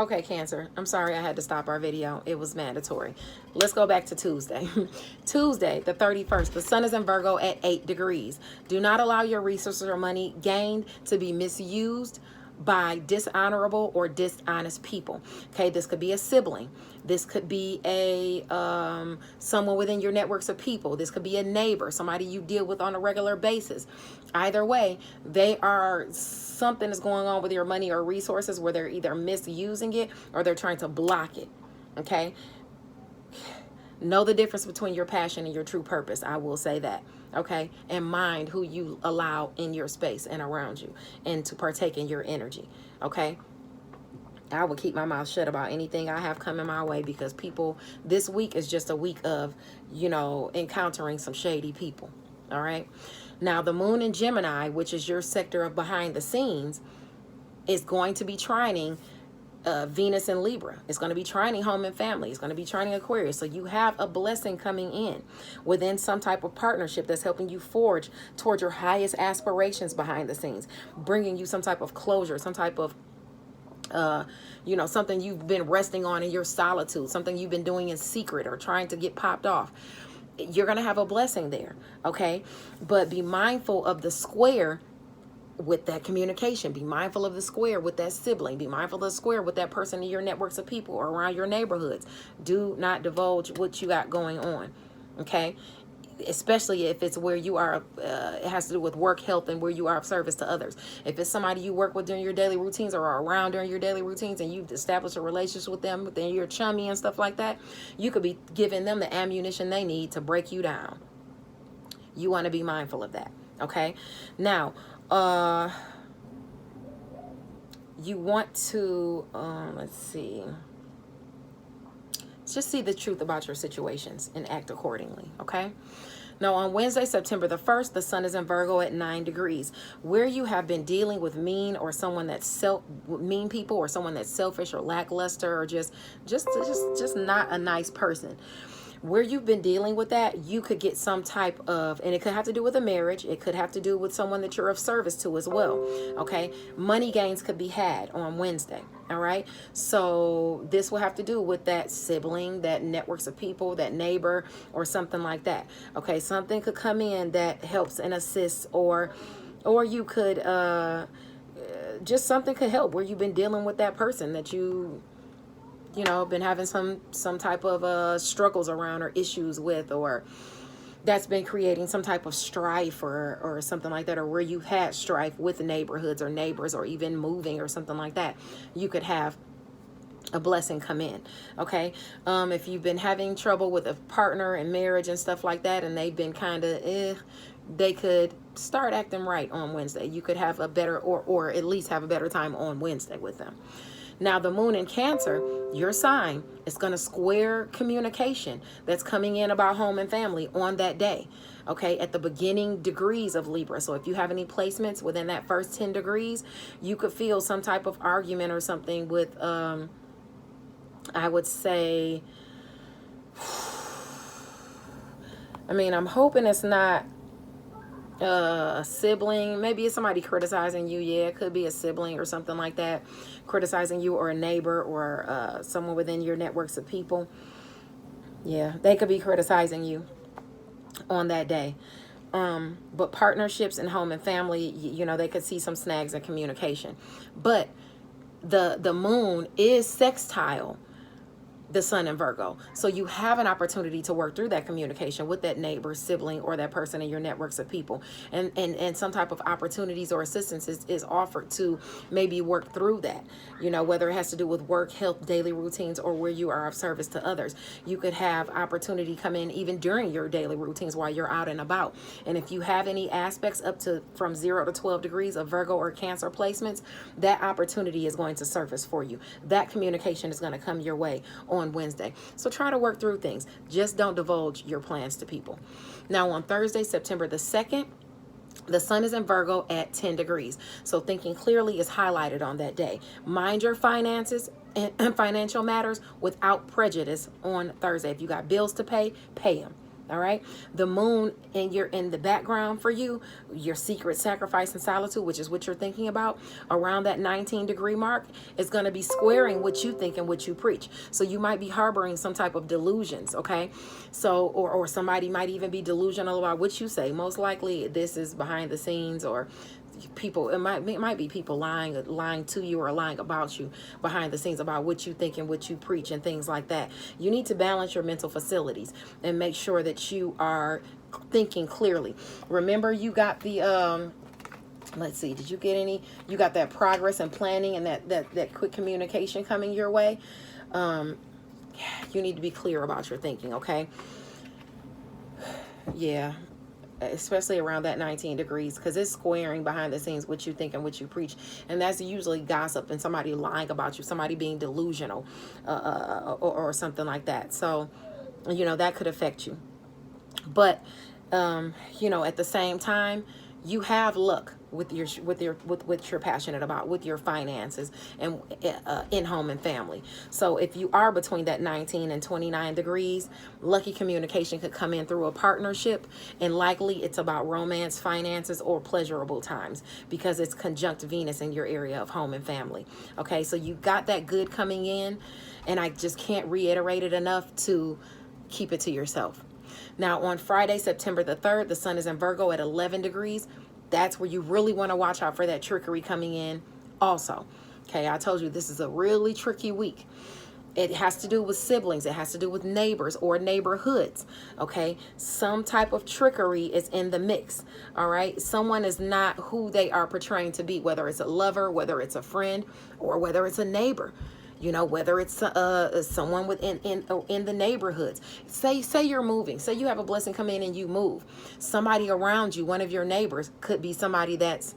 Okay, Cancer, I'm sorry I had to stop our video. It was mandatory. Let's go back to Tuesday. Tuesday, the 31st. The sun is in Virgo at 8 degrees. Do not allow your resources or money gained to be misused by dishonorable or dishonest people. Okay, this could be a sibling. This could be a someone within your networks of people. This could be a neighbor, somebody you deal with on a regular basis. Either way, they are, something is going on with your money or resources where they're either misusing it or they're trying to block it. Okay, know the difference between your passion and your true purpose. I will say that. Okay, and mind who you allow in your space and around you and to partake in your energy. Okay, I will keep my mouth shut about anything I have coming my way, because people, this week is just a week of, you know, encountering some shady people. All right, now the moon in Gemini, which is your sector of behind the scenes, is going to be trining Venus and Libra. It's going to be trining home and family. It's going to be trining Aquarius. So you have a blessing coming in within some type of partnership that's helping you forge towards your highest aspirations behind the scenes, bringing you some type of closure, some type of you know, something you've been resting on in your solitude, something you've been doing in secret or trying to get popped off. You're going to have a blessing there. Okay, but be mindful of the square with that communication. Be mindful of the square with that sibling. Be mindful of the square with that person in your networks of people or around your neighborhoods. Do not divulge what you got going on. Okay, especially if it's where you are, it has to do with work, health, and where you are of service to others. If it's somebody you work with during your daily routines or are around during your daily routines and you've established a relationship with them, then you're chummy and stuff like that, you could be giving them the ammunition they need to break you down. You want to be mindful of that. Okay, now you want to let's see, just see the truth about your situations and act accordingly. Okay, now on Wednesday, September the 1st, the sun is in Virgo at 9 degrees. Where you have been dealing with mean or someone that's mean people, or someone that's selfish or lackluster or just not a nice person, where you've been dealing with that, you could get some type of, and it could have to do with a marriage. It could have to do with someone that you're of service to as well. Okay, money gains could be had on Wednesday. All right, so this will have to do with that sibling, that networks of people, that neighbor, or something like that. Okay, something could come in that helps and assists, or you could just something could help where you've been dealing with that person that you know, been having some type of struggles around or issues with, or that's been creating some type of strife or something like that, or where you've had strife with neighborhoods or neighbors, or even moving or something like that. You could have a blessing come in. Okay, if you've been having trouble with a partner and marriage and stuff like that, and they've been kind of they could start acting right on Wednesday. You could have a better, or at least have a better time on Wednesday with them. Now, the moon in Cancer, your sign, is going to square communication that's coming in about home and family on that day. Okay, at the beginning degrees of Libra. So if you have any placements within that first 10 degrees, you could feel some type of argument or something with, I would say, I mean, I'm hoping it's not a sibling. Maybe it's somebody criticizing you. Yeah, it could be a sibling or something like that, criticizing you, or a neighbor, or someone within your networks of people. Yeah, they could be criticizing you on that day. But partnerships in home and family, you know, they could see some snags in communication. But the moon is sextile the sun in Virgo. So you have an opportunity to work through that communication with that neighbor, sibling, or that person in your networks of people. And some type of opportunities or assistance is offered to maybe work through that, you know, whether it has to do with work, health, daily routines, or where you are of service to others. You could have opportunity come in even during your daily routines while you're out and about. And if you have any aspects up to from 0 to 12 degrees of Virgo or Cancer placements, that opportunity is going to surface for you. That communication is going to come your way on Wednesday. So try to work through things. Just don't divulge your plans to people. Now on Thursday, September the 2nd, the sun is in Virgo at 10 degrees. So thinking clearly is highlighted on that day. Mind your finances and financial matters without prejudice on Thursday. If you got bills to pay, pay them. All right. The moon in the background for you, your secret sacrifice and solitude, which is what you're thinking about, around that 19-degree mark, is going to be squaring what you think and what you preach. So you might be harboring some type of delusions. Okay. So, or somebody might even be delusional about what you say. Most likely this is behind the scenes, or people, it might be people lying to you or lying about you behind the scenes about what you think and what you preach and things like that. You need to balance your mental facilities and make sure that you are thinking clearly. Remember, you got the let's see, did you get any? You got that progress and planning and that quick communication coming your way. You need to be clear about your thinking. Okay. Yeah. Especially around that 19 degrees, because it's squaring behind the scenes what you think and what you preach, and that's usually gossip and somebody lying about you, somebody being delusional, or something like that. So, you know, that could affect you. But you know, at the same time, you have luck with what you're passionate about, with your finances, and in home and family. So if you are between that 19 and 29 degrees, lucky communication could come in through a partnership, and likely it's about romance, finances, or pleasurable times, because it's conjunct Venus in your area of home and family. Okay, so you got that good coming in, and I just can't reiterate it enough to keep it to yourself. Now, on Friday, September the 3rd, the sun is in Virgo at 11 degrees. That's where you really want to watch out for that trickery coming in also. Okay, I told you this is a really tricky week. It has to do with siblings. It has to do with neighbors or neighborhoods. Okay, some type of trickery is in the mix. All right, someone is not who they are portraying to be, whether it's a lover, whether it's a friend, or whether it's a neighbor. You know, whether it's someone within in the neighborhoods. Say you're moving. Say you have a blessing come in and you move. Somebody around you, one of your neighbors, could be somebody that's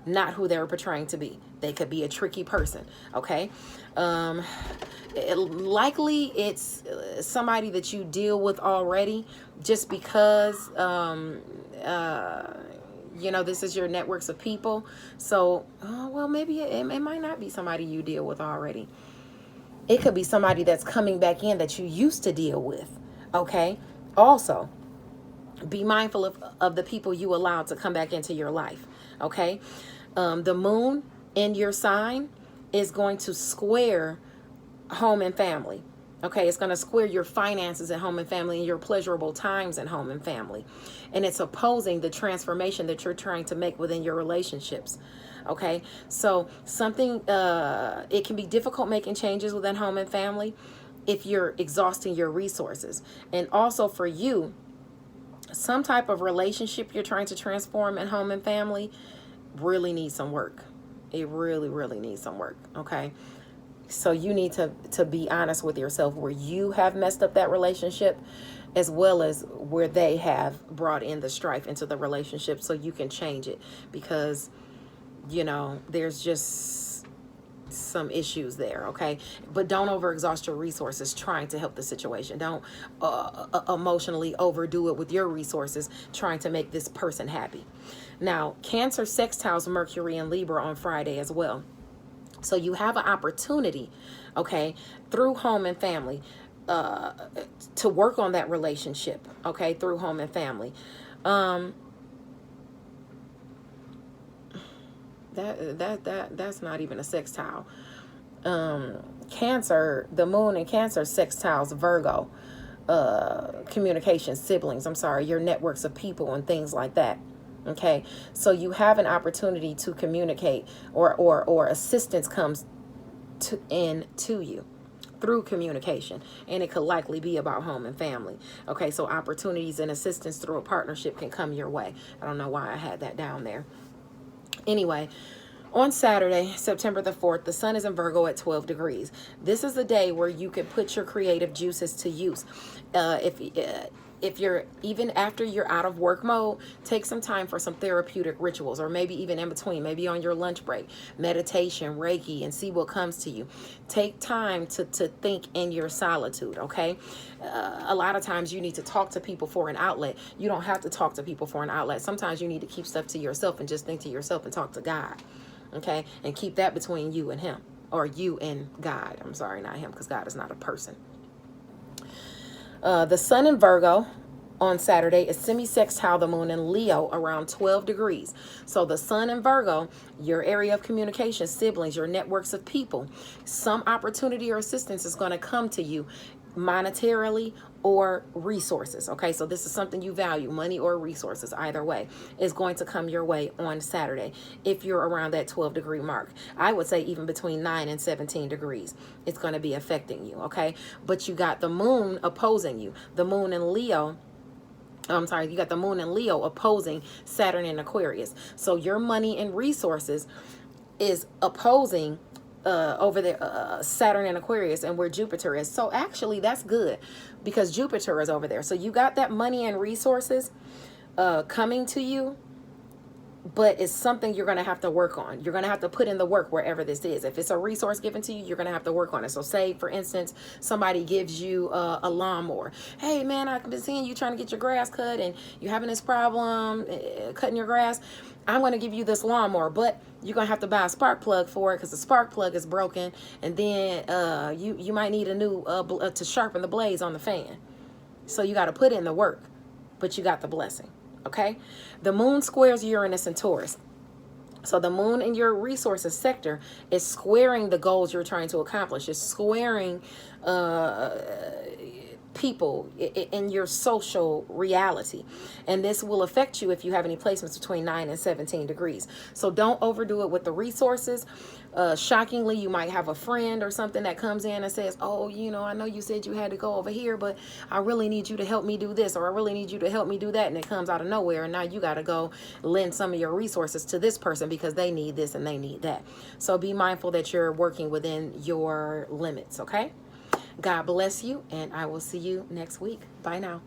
not who they're portraying to be. They could be a tricky person. Okay. Likely it's somebody that you deal with already, just because you know, this is your networks of people. So, well, maybe it might not be somebody you deal with already. It could be somebody that's coming back in that you used to deal with. Okay. Also, be mindful of the people you allow to come back into your life. Okay. The moon in your sign is going to square home and family. Okay, it's going to square your finances at home and family and your pleasurable times at home and family. And it's opposing the transformation that you're trying to make within your relationships. Okay, so something, it can be difficult making changes within home and family if you're exhausting your resources. And also for you, some type of relationship you're trying to transform in home and family really needs some work. It really, really needs some work. Okay. So you need to be honest with yourself where you have messed up that relationship, as well as where they have brought in the strife into the relationship, so you can change it, because, you know, there's just some issues there. Okay. But don't overexhaust your resources trying to help the situation. Don't emotionally overdo it with your resources trying to make this person happy. Now, Cancer sextiles Mercury and Libra on Friday as well. So you have an opportunity, okay, through home and family, to work on that relationship, okay, through home and family. That's not even a sextile. Cancer, the moon in Cancer sextiles Virgo, communication, siblings, your networks of people and things like that. Okay, so you have an opportunity to communicate, or assistance comes to you through communication, and it could likely be about home and family. Okay, so opportunities and assistance through a partnership can come your way. I don't know why I had that down there. Anyway, on Saturday, September the 4th, the sun is in Virgo at 12 degrees. This is a day where you can put your creative juices to use. If you're, even after you're out of work mode, take some time for some therapeutic rituals, or maybe even in between, maybe on your lunch break, meditation, Reiki, and see what comes to you. Take time to think in your solitude. Okay. A lot of times you need to talk to people for an outlet. You don't have to talk to people for an outlet. Sometimes you need to keep stuff to yourself and just think to yourself and talk to God. Okay. And keep that between you and him, or you and God. I'm sorry, not him, because God is not a person. The sun in Virgo on Saturday is semi-sextile the moon in Leo around 12 degrees. So the sun in Virgo, your area of communication, siblings, your networks of people, some opportunity or assistance is going to come to you monetarily or resources. Okay, so this is something you value, money or resources, either way, is going to come your way on Saturday if you're around that 12-degree mark. I would say even between 9 and 17 degrees, it's going to be affecting you. Okay, but you got the moon opposing you. The moon in Leo, I'm sorry, you got the moon in Leo opposing Saturn in Aquarius. So your money and resources is opposing over there Saturn in Aquarius, and where Jupiter is. So actually that's good because Jupiter is over there. So you got that money and resources coming to you, but it's something you're going to have to work on. You're going to have to put in the work wherever this is. If it's a resource given to you, you're going to have to work on it. So say, for instance, somebody gives you a lawnmower. Hey, man, I've been seeing you trying to get your grass cut and you're having this problem cutting your grass. I'm going to give you this lawnmower, but you're going to have to buy a spark plug for it because the spark plug is broken. And then you might need a new to sharpen the blades on the fan. So you got to put in the work, but you got the blessing. Okay, the moon squares Uranus and Taurus. So the moon in your resources sector is squaring the goals you're trying to accomplish. It's squaring people in your social reality. And this will affect you if you have any placements between 9 and 17 degrees. So don't overdo it with the resources. Shockingly, you might have a friend or something that comes in and says, oh, you know, I know you said you had to go over here, but I really need you to help me do this, or I really need you to help me do that. And it comes out of nowhere. And now you got to go lend some of your resources to this person because they need this and they need that. So be mindful that you're working within your limits. Okay. God bless you, and I will see you next week. Bye now.